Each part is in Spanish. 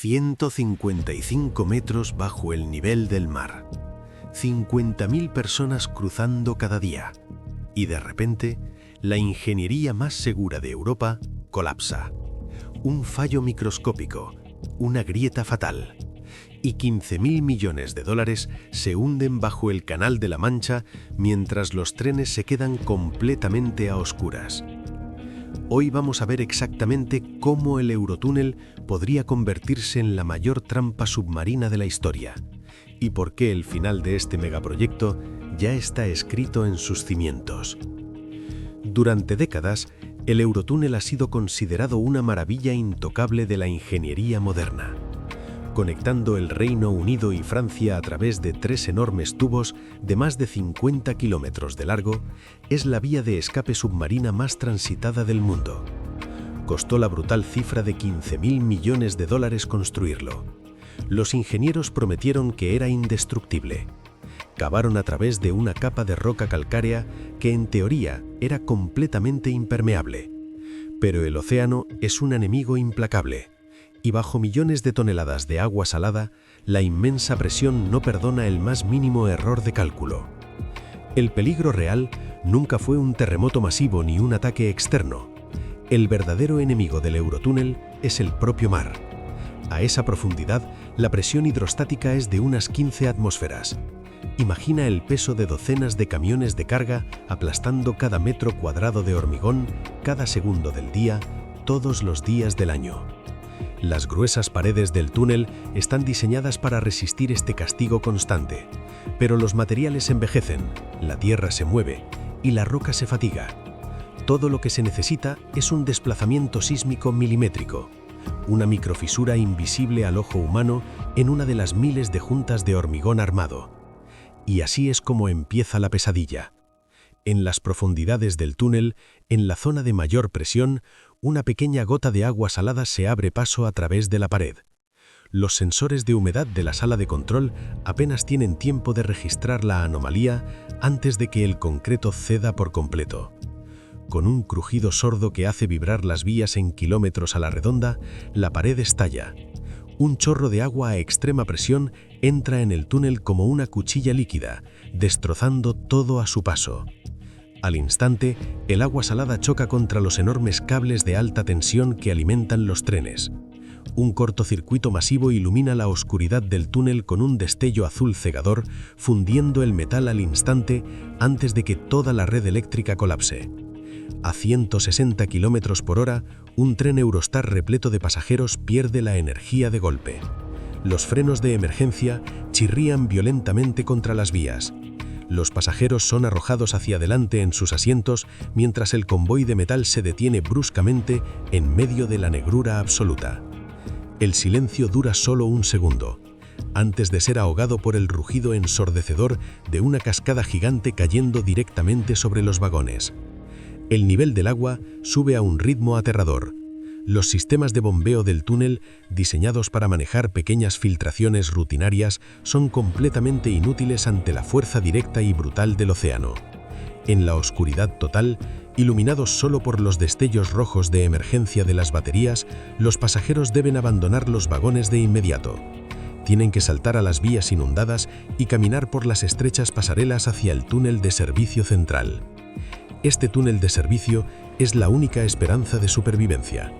155 metros bajo el nivel del mar. 50.000 personas cruzando cada día. Y de repente, la ingeniería más segura de Europa colapsa. Un fallo microscópico, una grieta fatal. Y 15.000 millones de dólares se hunden bajo el Canal de la Mancha mientras los trenes se quedan completamente a oscuras. Hoy vamos a ver exactamente cómo el Eurotúnel podría convertirse en la mayor trampa submarina de la historia y por qué el final de este megaproyecto ya está escrito en sus cimientos. Durante décadas, el Eurotúnel ha sido considerado una maravilla intocable de la ingeniería moderna. Conectando el Reino Unido y Francia a través de 3 enormes tubos de más de 50 kilómetros de largo, es la vía de escape submarina más transitada del mundo. Costó la brutal cifra de 15.000 millones de dólares construirlo. Los ingenieros prometieron que era indestructible. Cavaron a través de una capa de roca calcárea que en teoría era completamente impermeable. Pero el océano es un enemigo implacable. Y bajo millones de toneladas de agua salada, la inmensa presión no perdona el más mínimo error de cálculo. El peligro real nunca fue un terremoto masivo ni un ataque externo. El verdadero enemigo del Eurotúnel es el propio mar. A esa profundidad, la presión hidrostática es de unas 15 atmósferas. Imagina el peso de docenas de camiones de carga aplastando cada metro cuadrado de hormigón, cada segundo del día, todos los días del año. Las gruesas paredes del túnel están diseñadas para resistir este castigo constante, pero los materiales envejecen, la tierra se mueve y la roca se fatiga. Todo lo que se necesita es un desplazamiento sísmico milimétrico, una microfisura invisible al ojo humano en una de las miles de juntas de hormigón armado. Y así es como empieza la pesadilla. En las profundidades del túnel, en la zona de mayor presión, una pequeña gota de agua salada se abre paso a través de la pared. Los sensores de humedad de la sala de control apenas tienen tiempo de registrar la anomalía antes de que el concreto ceda por completo. Con un crujido sordo que hace vibrar las vías en kilómetros a la redonda, la pared estalla. Un chorro de agua a extrema presión entra en el túnel como una cuchilla líquida, destrozando todo a su paso. Al instante, el agua salada choca contra los enormes cables de alta tensión que alimentan los trenes. Un cortocircuito masivo ilumina la oscuridad del túnel con un destello azul cegador, fundiendo el metal al instante antes de que toda la red eléctrica colapse. A 160 km por hora, un tren Eurostar repleto de pasajeros pierde la energía de golpe. Los frenos de emergencia chirrían violentamente contra las vías. Los pasajeros son arrojados hacia adelante en sus asientos mientras el convoy de metal se detiene bruscamente en medio de la negrura absoluta. El silencio dura solo un segundo, antes de ser ahogado por el rugido ensordecedor de una cascada gigante cayendo directamente sobre los vagones. El nivel del agua sube a un ritmo aterrador. Los sistemas de bombeo del túnel, diseñados para manejar pequeñas filtraciones rutinarias, son completamente inútiles ante la fuerza directa y brutal del océano. En la oscuridad total, iluminados solo por los destellos rojos de emergencia de las baterías, los pasajeros deben abandonar los vagones de inmediato. Tienen que saltar a las vías inundadas y caminar por las estrechas pasarelas hacia el túnel de servicio central. Este túnel de servicio es la única esperanza de supervivencia.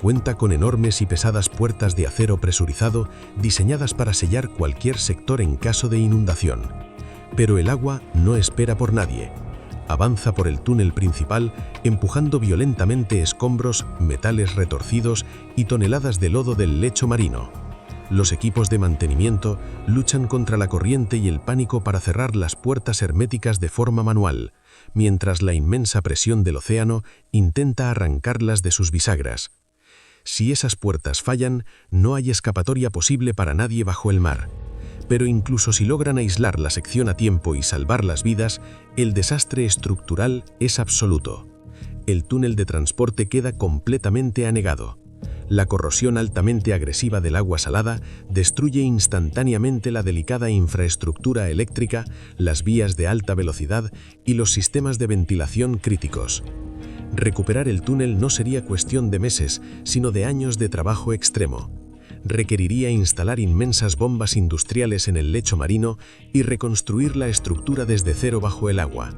Cuenta con enormes y pesadas puertas de acero presurizado diseñadas para sellar cualquier sector en caso de inundación. Pero el agua no espera por nadie. Avanza por el túnel principal, empujando violentamente escombros, metales retorcidos y toneladas de lodo del lecho marino. Los equipos de mantenimiento luchan contra la corriente y el pánico para cerrar las puertas herméticas de forma manual, mientras la inmensa presión del océano intenta arrancarlas de sus bisagras. Si esas puertas fallan, no hay escapatoria posible para nadie bajo el mar. Pero incluso si logran aislar la sección a tiempo y salvar las vidas, el desastre estructural es absoluto. El túnel de transporte queda completamente anegado. La corrosión altamente agresiva del agua salada destruye instantáneamente la delicada infraestructura eléctrica, las vías de alta velocidad y los sistemas de ventilación críticos. Recuperar el túnel no sería cuestión de meses, sino de años de trabajo extremo. requeriría instalar inmensas bombas industriales en el lecho marino y reconstruir la estructura desde cero bajo el agua.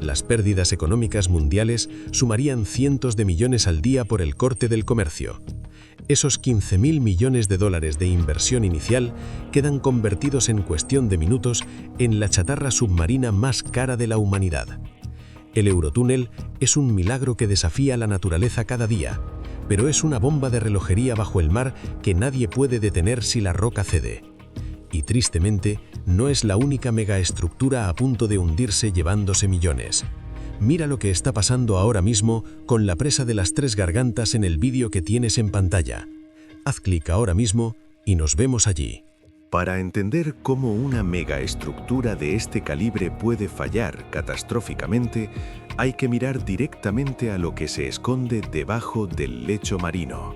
Las pérdidas económicas mundiales sumarían cientos de millones al día por el corte del comercio. Esos 15.000 millones de dólares de inversión inicial quedan convertidos en cuestión de minutos en la chatarra submarina más cara de la humanidad. El Eurotúnel es un milagro que desafía la naturaleza cada día, pero es una bomba de relojería bajo el mar que nadie puede detener si la roca cede. Y tristemente, no es la única megaestructura a punto de hundirse llevándose millones. Mira lo que está pasando ahora mismo con la presa de las Tres Gargantas en el vídeo que tienes en pantalla. Haz clic ahora mismo y nos vemos allí. Para entender cómo una megaestructura de este calibre puede fallar catastróficamente, hay que mirar directamente a lo que se esconde debajo del lecho marino.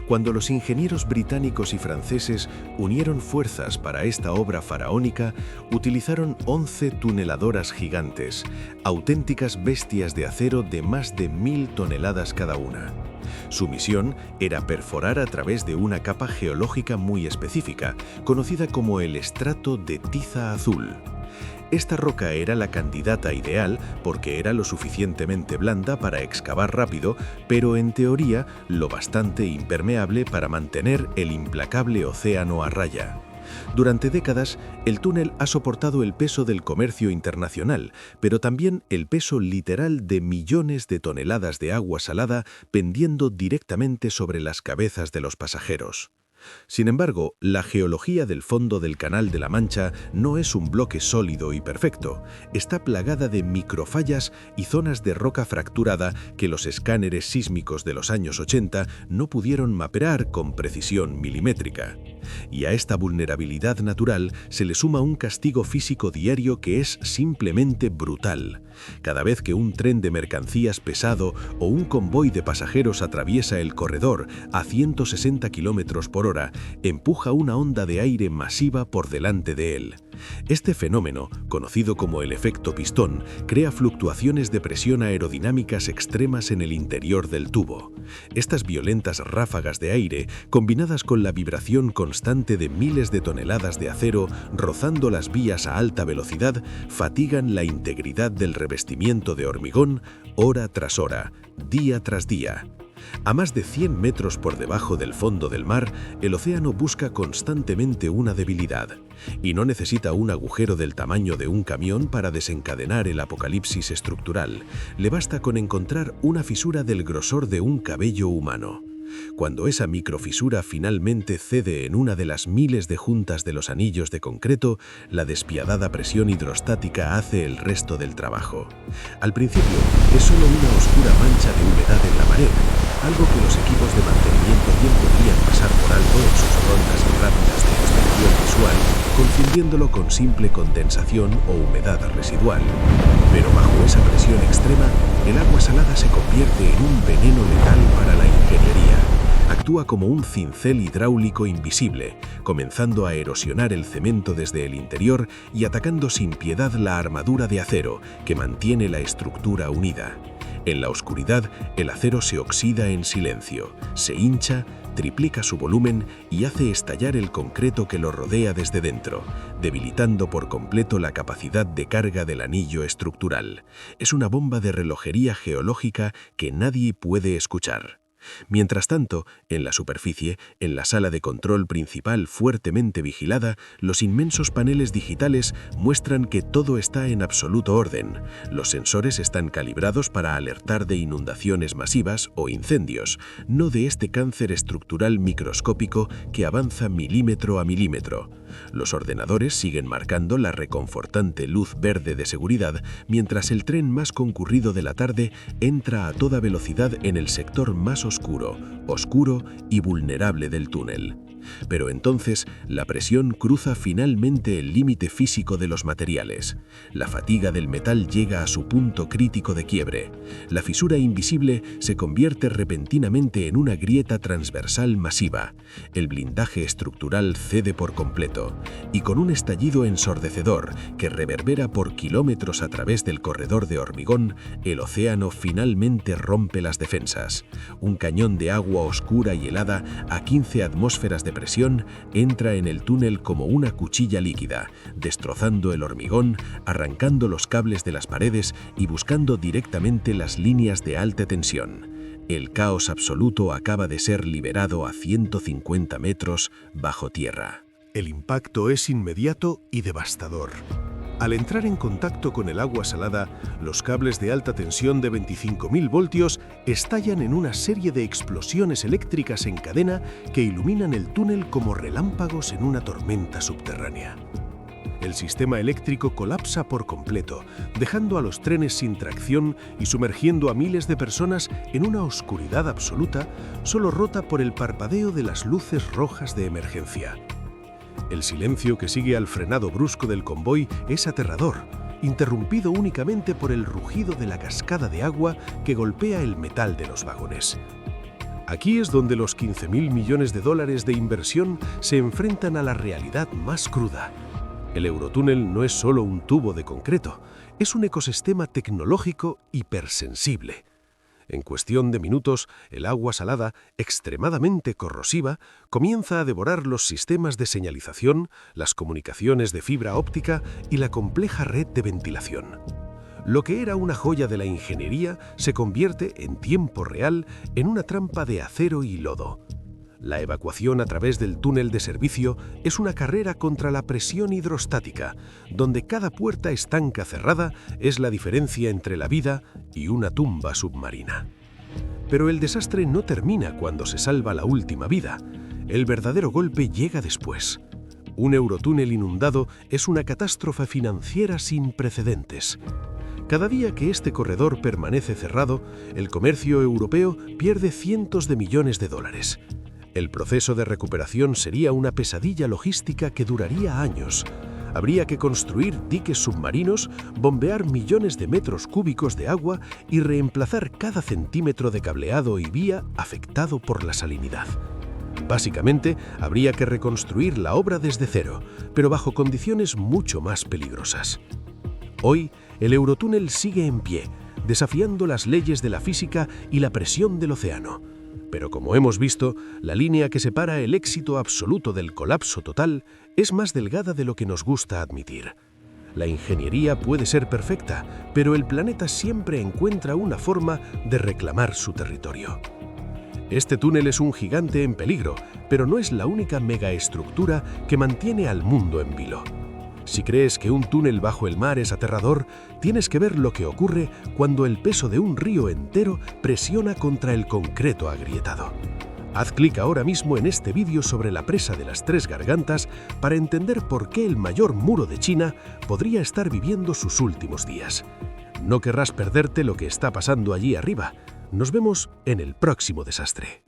Cuando los ingenieros británicos y franceses unieron fuerzas para esta obra faraónica, utilizaron 11 tuneladoras gigantes, auténticas bestias de acero de más de 1000 toneladas cada una. Su misión era perforar a través de una capa geológica muy específica, conocida como el estrato de tiza azul. Esta roca era la candidata ideal porque era lo suficientemente blanda para excavar rápido, pero en teoría lo bastante impermeable para mantener el implacable océano a raya. Durante décadas, el túnel ha soportado el peso del comercio internacional, pero también el peso literal de millones de toneladas de agua salada pendiendo directamente sobre las cabezas de los pasajeros. Sin embargo, la geología del fondo del Canal de la Mancha no es un bloque sólido y perfecto. Está plagada de microfallas y zonas de roca fracturada que los escáneres sísmicos de los años 80 no pudieron mapear con precisión milimétrica. Y a esta vulnerabilidad natural se le suma un castigo físico diario que es simplemente brutal. Cada vez que un tren de mercancías pesado o un convoy de pasajeros atraviesa el corredor a 160 km por hora, empuja una onda de aire masiva por delante de él. Este fenómeno, conocido como el efecto pistón, crea fluctuaciones de presión aerodinámicas extremas en el interior del tubo. Estas violentas ráfagas de aire, combinadas con la vibración constante de miles de toneladas de acero rozando las vías a alta velocidad, fatigan la integridad del revestimiento de hormigón hora tras hora, día tras día. A más de 100 metros por debajo del fondo del mar, el océano busca constantemente una debilidad, y no necesita un agujero del tamaño de un camión para desencadenar el apocalipsis estructural. Le basta con encontrar una fisura del grosor de un cabello humano. Cuando esa microfisura finalmente cede en una de las miles de juntas de los anillos de concreto, la despiadada presión hidrostática hace el resto del trabajo. Al principio, es solo una oscura mancha de humedad en la pared, algo que los equipos de mantenimiento bien podrían pasar por alto en sus rondas rápidas de inspección visual, confundiéndolo con simple condensación o humedad residual. Pero bajo esa presión extrema, el agua salada se convierte en un veneno letal para la ingeniería. Actúa como un cincel hidráulico invisible, comenzando a erosionar el cemento desde el interior y atacando sin piedad la armadura de acero que mantiene la estructura unida. En la oscuridad, el acero se oxida en silencio, se hincha, triplica su volumen y hace estallar el concreto que lo rodea desde dentro, debilitando por completo la capacidad de carga del anillo estructural. Es una bomba de relojería geológica que nadie puede escuchar. Mientras tanto, en la superficie, en la sala de control principal fuertemente vigilada, los inmensos paneles digitales muestran que todo está en absoluto orden. Los sensores están calibrados para alertar de inundaciones masivas o incendios, no de este cáncer estructural microscópico que avanza milímetro a milímetro. Los ordenadores siguen marcando la reconfortante luz verde de seguridad, mientras el tren más concurrido de la tarde entra a toda velocidad en el sector más oscuro y vulnerable del túnel. Pero entonces, la presión cruza finalmente el límite físico de los materiales. La fatiga del metal llega a su punto crítico de quiebre. La fisura invisible se convierte repentinamente en una grieta transversal masiva. El blindaje estructural cede por completo, y con un estallido ensordecedor que reverbera por kilómetros a través del corredor de hormigón, el océano finalmente rompe las defensas. Un cañón de agua oscura oscura y helada a 15 atmósferas de presión, entra en el túnel como una cuchilla líquida, destrozando el hormigón, arrancando los cables de las paredes y buscando directamente las líneas de alta tensión. El caos absoluto acaba de ser liberado a 150 metros bajo tierra. El impacto es inmediato y devastador. Al entrar en contacto con el agua salada, los cables de alta tensión de 25.000 voltios estallan en una serie de explosiones eléctricas en cadena que iluminan el túnel como relámpagos en una tormenta subterránea. El sistema eléctrico colapsa por completo, dejando a los trenes sin tracción y sumergiendo a miles de personas en una oscuridad absoluta, solo rota por el parpadeo de las luces rojas de emergencia. El silencio que sigue al frenado brusco del convoy es aterrador, interrumpido únicamente por el rugido de la cascada de agua que golpea el metal de los vagones. Aquí es donde los 15.000 millones de dólares de inversión se enfrentan a la realidad más cruda. El Eurotúnel no es solo un tubo de concreto, es un ecosistema tecnológico hipersensible. En cuestión de minutos, el agua salada, extremadamente corrosiva, comienza a devorar los sistemas de señalización, las comunicaciones de fibra óptica y la compleja red de ventilación. Lo que era una joya de la ingeniería se convierte, en tiempo real, en una trampa de acero y lodo. La evacuación a través del túnel de servicio es una carrera contra la presión hidrostática, donde cada puerta estanca cerrada es la diferencia entre la vida y una tumba submarina. Pero el desastre no termina cuando se salva la última vida. El verdadero golpe llega después. Un eurotúnel inundado es una catástrofe financiera sin precedentes. Cada día que este corredor permanece cerrado, el comercio europeo pierde cientos de millones de dólares. El proceso de recuperación sería una pesadilla logística que duraría años. Habría que construir diques submarinos, bombear millones de metros cúbicos de agua y reemplazar cada centímetro de cableado y vía afectado por la salinidad. Básicamente, habría que reconstruir la obra desde cero, pero bajo condiciones mucho más peligrosas. Hoy, el Eurotúnel sigue en pie, desafiando las leyes de la física y la presión del océano. Pero como hemos visto, la línea que separa el éxito absoluto del colapso total es más delgada de lo que nos gusta admitir. La ingeniería puede ser perfecta, pero el planeta siempre encuentra una forma de reclamar su territorio. Este túnel es un gigante en peligro, pero no es la única megaestructura que mantiene al mundo en vilo. Si crees que un túnel bajo el mar es aterrador, tienes que ver lo que ocurre cuando el peso de un río entero presiona contra el concreto agrietado. Haz clic ahora mismo en este vídeo sobre la presa de las Tres Gargantas para entender por qué el mayor muro de China podría estar viviendo sus últimos días. No querrás perderte lo que está pasando allí arriba. Nos vemos en el próximo desastre.